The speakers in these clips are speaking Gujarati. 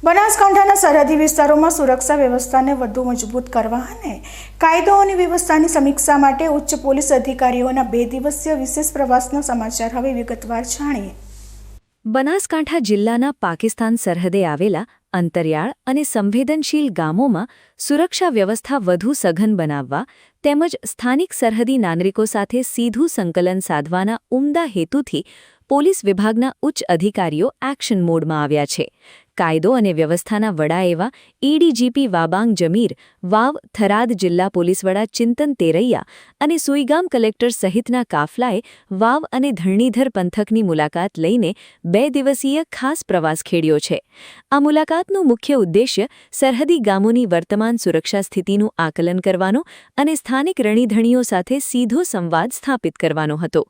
બનાસકાંઠાના સરહદી વિસ્તારોમાં સુરક્ષા વ્યવસ્થાને વધુ મજબૂત કરવા અને કાયદો અને વ્યવસ્થાની સમીક્ષા માટે ઉચ્ચ પોલીસ અધિકારીઓના 2 દિવસીય વિશેષ પ્રવાસના સમાચાર હવે વિગતવાર જાણીએ। બનાસકાંઠા જિલ્લાના પાકિસ્તાન સરહદે આવેલા અંતરિયાળ અને સંવેદનશીલ ગામોમાં સુરક્ષા વ્યવસ્થા વધુ સઘન બનાવવા તેમજ સ્થાનિક સરહદી નાગરિકો સાથે સીધું સંકલન સાધવાના ઉમદા હેતુથી પોલીસ વિભાગના ઉચ્ચ અધિકારીઓ એક્શન મોડમાં આવ્યા છે। કાયદો અને વ્યવસ્થાના વડા એવા એડીજીપી વાબાંગ જમીર, વાવ થરાદ જિલ્લા પોલીસ વડા ચિંતન તેરૈયા અને સુઈગામ કલેક્ટર સહિતના કાફલાએ વાવ અને ધરણીધર પંથકની મુલાકાત લઈને 2 દિવસીય ખાસ પ્રવાસ ખેડ્યો છે। આ મુલાકાતનું મુખ્ય ઉદ્દેશ્ય સરહદી ગામોની વર્તમાન સુરક્ષા સ્થિતિનું આકલન કરવાનો અને સ્થાનિક રણીધણીઓ સાથે સીધો સંવાદ સ્થાપિત કરવાનો હતો।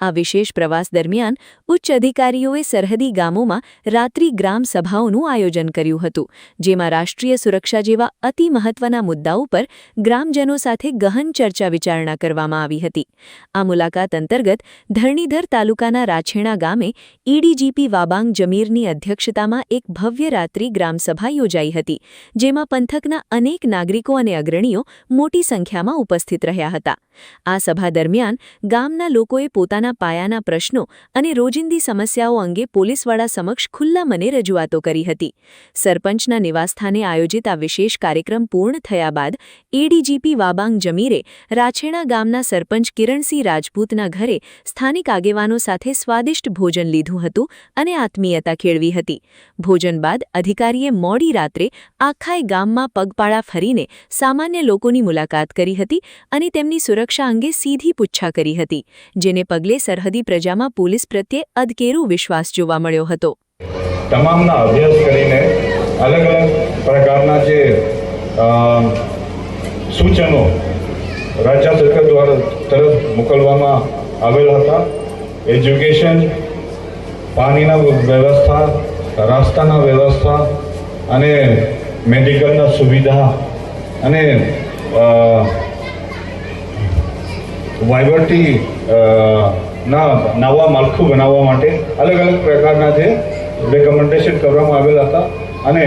આ વિશેષ પ્રવાસ દરમિયાન ઉચ્ચ અધિકારીઓએ સરહદી ગામોમાં રાત્રિ ગ્રામ સભાઓ આયોજન કર્યું હતું, જેમાં રાષ્ટ્રીય સુરક્ષા જેવા અતિ મહત્વના મુદ્દાઓ પર ગ્રામજનો સાથે ગહન ચર્ચા વિચારણા કરવામાં આવી હતી। આ મુલાકાત અંતર્ગત ધરણીધર તાલુકાના રાછેણા ગામે એડીજીપી વાબાંગ જમીરની અધ્યક્ષતામાં એક ભવ્ય રાત્રિ ગ્રામસભા યોજાઈ હતી, જેમાં પંથકના અનેક નાગરિકો અને અગ્રણીઓ મોટી સંખ્યામાં ઉપસ્થિત રહ્યા હતા। આ સભા દરમિયાન ગામના લોકોએ પોતાના પાયાના પ્રશ્નો અને રોજિંદી સમસ્યાઓ અંગે પોલીસવાળા સમક્ષ ખુલ્લા મને રજૂઆતો કરી હતી। સરપંચના નિવાસસ્થાને આયોજિત આ વિશેષ કાર્યક્રમ પૂર્ણ થયા બાદ એડીજીપી વાબાંગ જમીરે રાછેણા ગામના સરપંચ કિરણસિંહ રાજપૂતના ઘરે સ્થાનિક આગેવાનો સાથે સ્વાદિષ્ટ ભોજન લીધું હતું અને આત્મીયતા કેળવી હતી। ભોજન બાદ અધિકારીએ મોડી રાત્રે આખાય ગામમાં પગપાળા ફરીને સામાન્ય લોકોની મુલાકાત કરી હતી અને તેમની સુરક્ષા અંગે સીધી પૂછા કરી હતી, જેને પગલે સરહદી પ્રજામાં પોલીસ પ્રત્યે અદકેરો વિશ્વાસ જોવા મળ્યો હતો। તમામના અભ્યાસ કરીને અલગ અલગ પ્રકારના જે સૂચનો રાજ્ય સરકાર દ્વારા તરફ મોકલવામાં આવેલા હતા। એજ્યુકેશન, પાણીના વ્યવસ્થા, રસ્તાના વ્યવસ્થા અને મેડિકલના સુવિધા અને વહીવટી ના નવા માળખું બનાવવા માટે અલગ અલગ પ્રકારના જે રેકમેન્ડેશન કરવામાં આવેલા હતા અને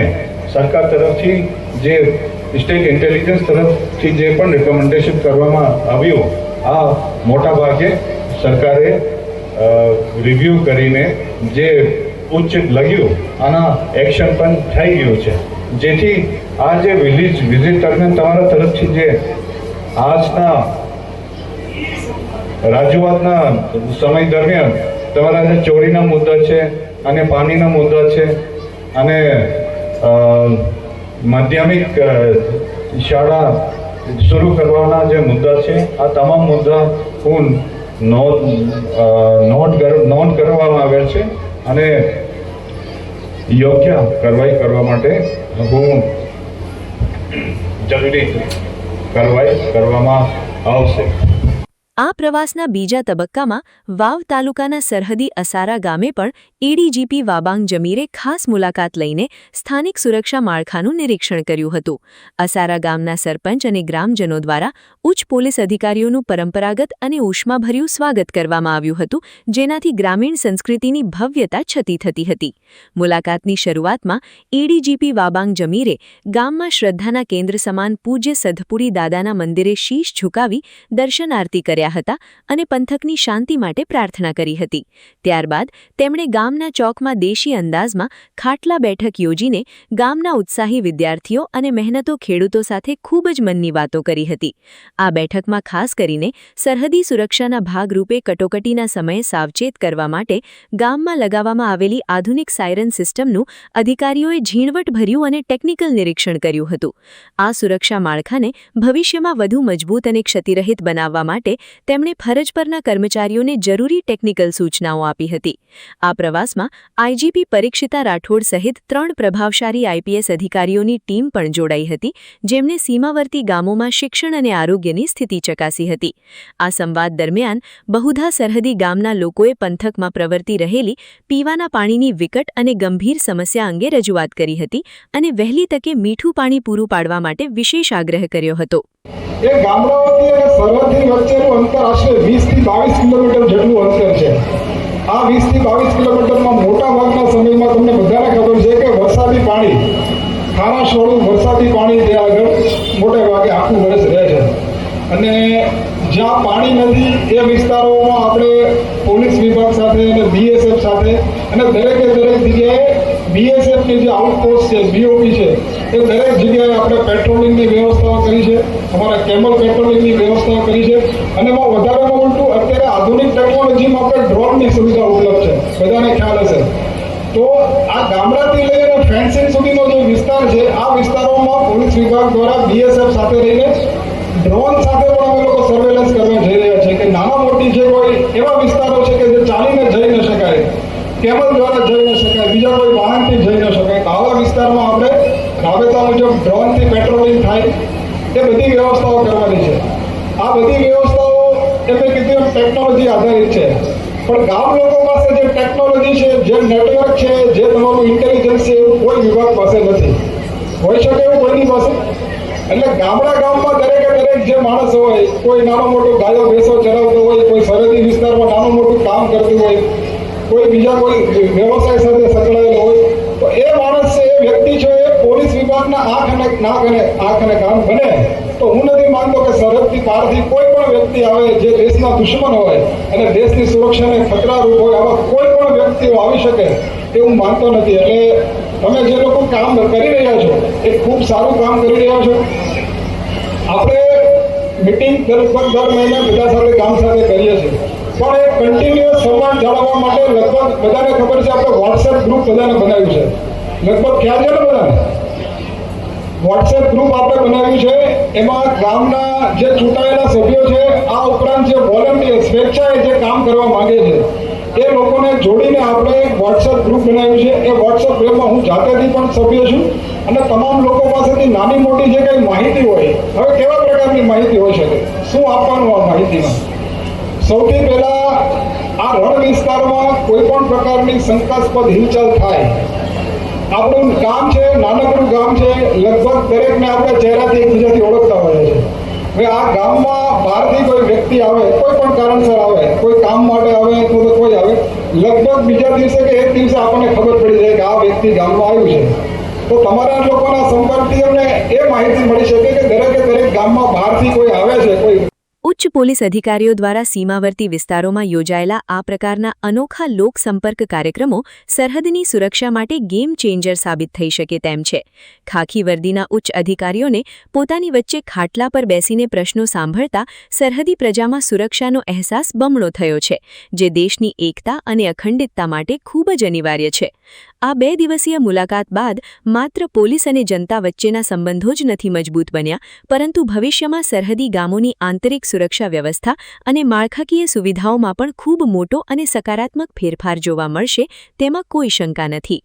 સરકાર તરફથી જે સ્ટેટ ઇન્ટેલિજન્સ તરફથી જે પણ રેકમેન્ડેશન કરવામાં આવ્યું, આ મોટા ભાગે સરકારે રિવ્યૂ કરીને જે ઉચ્ચ લગ્યું આના એક્શન પણ થઈ ગયું છે, જેથી આ જે વિઝિટ દરમિયાન તમારા તરફથી જે આજના રજૂઆતના સમય દરમિયાન તમારા જે ચોરીના મુદ્દા છે અને પાણીના મુદ્દા છે અને માધ્યમિક શાળા શરૂ કરવાના જે મુદ્દા છે, આ તમામ મુદ્દા હું નોંધ કરવામાં આવેલ છે અને યોગ્ય કાર્યવાહી કરવા માટે હું જરૂરી કાર્યવાહી કરવામાં આવશે। આ પ્રવાસના બીજા તબક્કામાં વાવ તાલુકાના સરહદી અસારા ગામે પણ એડીજીપી વાબાંગ જમીરે ખાસ મુલાકાત લઈને સ્થાનિક સુરક્ષા માળખાનું નિરીક્ષણ કર્યું હતું। અસારા ગામના સરપંચ અને ગ્રામજનો દ્વારા ઉચ્ચ પોલીસ અધિકારીઓનું પરંપરાગત અને ઉષ્માભર્યું સ્વાગત કરવામાં આવ્યું હતું, જેનાથી ગ્રામીણ સંસ્કૃતિની ભવ્યતા છતી થતી હતી। મુલાકાતની શરૂઆતમાં એડીજીપી વાબાંગ જમીરે ગામમાં શ્રદ્ધાના કેન્દ્ર સમાન પૂજ્ય સધપુરી દાદાના મંદિરે શીશ ઝુકાવી દર્શન આરતી કર્યા હતા અને પંથકની શાંતિ માટે પ્રાર્થના કરી હતી। ત્યારબાદ તેમણે ગામના ચોકમાં દેશી અંદાજમાં ખાટલા બેઠક યોજીને ગામના ઉત્સાહી વિદ્યાર્થીઓ અને મહેનતો ખેડૂતો સાથે ખૂબ જ મનની વાતો કરી હતી। આ બેઠકમાં ખાસ કરીને સરહદી સુરક્ષાના ભાગરૂપે કટોકટીના સમયે સાવચેત કરવા માટે ગામમાં લગાવવામાં આવેલી આધુનિક સાયરન સિસ્ટમનું અધિકારીઓએ ઝીણવટભર્યું અને ટેકનિકલ નિરીક્ષણ કર્યું હતું। આ સુરક્ષા માળખાને ભવિષ્યમાં વધુ મજબૂત અને ક્ષતિરહિત બનાવવા માટે તેમણે ફરજ પરના કર્મચારીઓને જરૂરી ટેકનિકલ સૂચનાઓ આપી હતી। આ પ્રવાસમાં આઈજીપી પરીક્ષિતા રાઠોડ સહિત 3 પ્રભાવશાળી આઈપીએસ અધિકારીઓની ટીમ પણ જોડાઈ હતી, જેમણે સીમાવર્તી ગામોમાં શિક્ષણ અને આરોગ્યની સ્થિતિ ચકાસી હતી। આ સંવાદ દરમિયાન બહુધા સરહદી ગામના લોકોએ પંથકમાં પ્રવર્તી રહેલી પીવાના પાણીની વિકટ અને ગંભીર સમસ્યા અંગે રજૂઆત કરી હતી અને વહેલી તકે મીઠું પાણી પૂરું પાડવા માટે વિશેષ આગ્રહ કર્યો હતો। એ ગામડાઓથી અને સરહદની વચ્ચેનું અંતર આશરે 20 થી 22 કિલોમીટર જેટલું અંતર છે। આ 20 થી 22 કિલોમીટરમાં મોટા ભાગના સમયમાં તમને બધાને ખબર છે કે વરસાદી પાણી વિસ્તારોમાં આપણે પોલીસ વિભાગ સાથે અને બીએસએફ સાથે અને દરેકે દરેક જગ્યાએ બીએસએફની જે આઉટપોસ્ટ છે, બીઓપી છે, એ દરેક જગ્યાએ આપણે પેટ્રોલિંગની વ્યવસ્થાઓ કરી છે, અમારા કેમલ પેટ્રોલિંગની વ્યવસ્થાઓ કરી છે અને એમાં વધારેમાં ઉલટું અત્યારે આધુનિક ટેકનોલોજીમાં આપણે ડ્રોનની સુવિધા ઉપલબ્ધ છે, બધાને ખ્યાલ હશે. તો આ ગામડાથી લઈને ફેન્સિંગ સુધીનો જે વિસ્તાર છે, આ વિસ્તારોમાં પોલીસ વિભાગ દ્વારા બીએસએફ સાથે રહીને ડ્રોન સાથે પણ અમે લોકો સર્વેલન્સ કરવા જઈ રહ્યા છે કે નાના મોટી જે કોઈ એવા વિસ્તારો છે કે જે ચાલીને જઈ ન શકાય, કેબલ દ્વારા જઈ ન શકાય, બીજા કોઈ વાહનથી જઈ ન શકાય, તો આવા વિસ્તારમાં આપણે રાબેતા મુજબ ડ્રોનથી પેટ્રોલિંગ થાય એ બધી વ્યવસ્થાઓ કરવાની છે. આ બધી વ્યવસ્થાઓ એમને કીધું ટેકનોલોજી આધારિત છે, પણ ગામ લોકો પાસે જે ટેકનોલોજી છે, જે નેટવર્ક છે, જે તમારું ઇન્ટેલિજન્સ છે, એવું કોઈ વિભાગ પાસે નથી. હોઈ શકે એવું કોઈની પાસે. એટલે ગામમાં દરેકે દરેક જે માણસ હોય, કોઈ નાનો મોટો ગાયો ભેંસો ચરાવતો હોય, કોઈ સરહદી વિસ્તારમાં નાનું મોટું કામ કરતું હોય, કોઈ બીજા કોઈ વ્યવસાય સાથે સંકળાયેલો હોય, તો એ માણસ છે, એ વ્યક્તિ છે, એ પોલીસ વિભાગના આંખ અને કાન બને. તો હું નથી માનતો કે સરહદથી પારથી કોઈ પણ વ્યક્તિ આવે જે દેશના દુશ્મન હોય અને દેશની સુરક્ષાને ખતરારૂપ હોય, આવા કોઈ પણ વ્યક્તિઓ આવી શકે એ હું માનતો નથી. એટલે તમે જે લોકો કામ કરી રહ્યા છો એ ખૂબ સારું કામ કરી રહ્યા છો. આપણે મિટિંગ લગભગ દર મહિને બધા સાથે ગામ સાથે કરીએ છીએ, પણ એ કન્ટિન્યુઅસ સંવાદ જાળવવા માટે લગભગ બધાને ખબર છે, આપણે વોટ્સએપ ગ્રુપ બધાને બનાવ્યું છે. લગભગ ખ્યાલ છે ને બધાને? વોટ્સએપ ગ્રુપ આપણે બનાવ્યું છે. એમાં ગામના જે ચૂંટાયેલા સભ્યો છે, આ ઉપરાંત જે વોલન્ટિયર સ્વેચ્છાએ જે કામ કરવા માંગે છે એ લોકોને જોડીને આપણે વોટ્સએપ ગ્રુપ બનાવ્યું છે. એ વોટ્સએપ ગ્રુપમાં હું જાતેથી પણ સભ્ય છું અને તમામ લોકો પાસેથી નાની મોટી જે કંઈ માહિતી હોય, હવે કેવા પ્રકારની માહિતી હોઈ શકે, શું આપવાનું આ માહિતીમાં? સૌથી પહેલા આ રણ વિસ્તારમાં કોઈ પણ પ્રકારની શંકાસ્પદ હિલચાલ થાય, આપણું ગામ છે, નાનકડું ગામ છે, લગભગ દરેકને આપણે ચહેરાથી એકબીજાથી ઓળખતા હોઈએ છીએ. હવે આ ગામમાં બહારથી કોઈ વ્યક્તિ આવે, કોઈ પણ કારણસર આવે, કોઈ કામ માટે આવે તો કોઈ આવે, લગભગ બીજા દિવસે કે એક દિવસે આપણને ખબર પડી જાય કે આ વ્યક્તિ ગામમાં આવ્યું છે. તો તમારા લોકોના સંપર્કથી અમને એ માહિતી મળી શકે કે દરેકે દરેક ગામમાં બહારથી કોઈ આવે છે, કોઈ ઉચ્ચ પોલીસ અધિકારીઓ દ્વારા સીમાવર્તી વિસ્તારોમાં યોજાયેલા આ પ્રકારના અનોખા લોકસંપર્ક કાર્યક્રમો સરહદની સુરક્ષા માટે ગેમ ચેન્જર સાબિત થઈ શકે તેમ છે. ખાખી વર્દીના ઉચ્ચ અધિકારીઓને પોતાની વચ્ચે ખાટલા પર બેસીને પ્રશ્નો સાંભળતા સરહદી પ્રજામાં સુરક્ષાનો અહેસાસ બમણો થયો છે, જે દેશની એકતા અને અખંડિતતા માટે ખૂબ જ અનિવાર્ય છે. આ 2 દિવસીય મુલાકાત બાદ માત્ર પોલીસ અને જનતા વચ્ચેના સંબંધો જ નથી મજબૂત બન્યા, પરંતુ ભવિષ્યમાં સરહદી ગામોની આંતરિક સુરક્ષા વ્યવસ્થા અને માળખાકીય સુવિધાઓમાં પણ ખૂબ મોટો અને સકારાત્મક ફેરફાર જોવા મળશે તેમાં કોઈ શંકા નથી.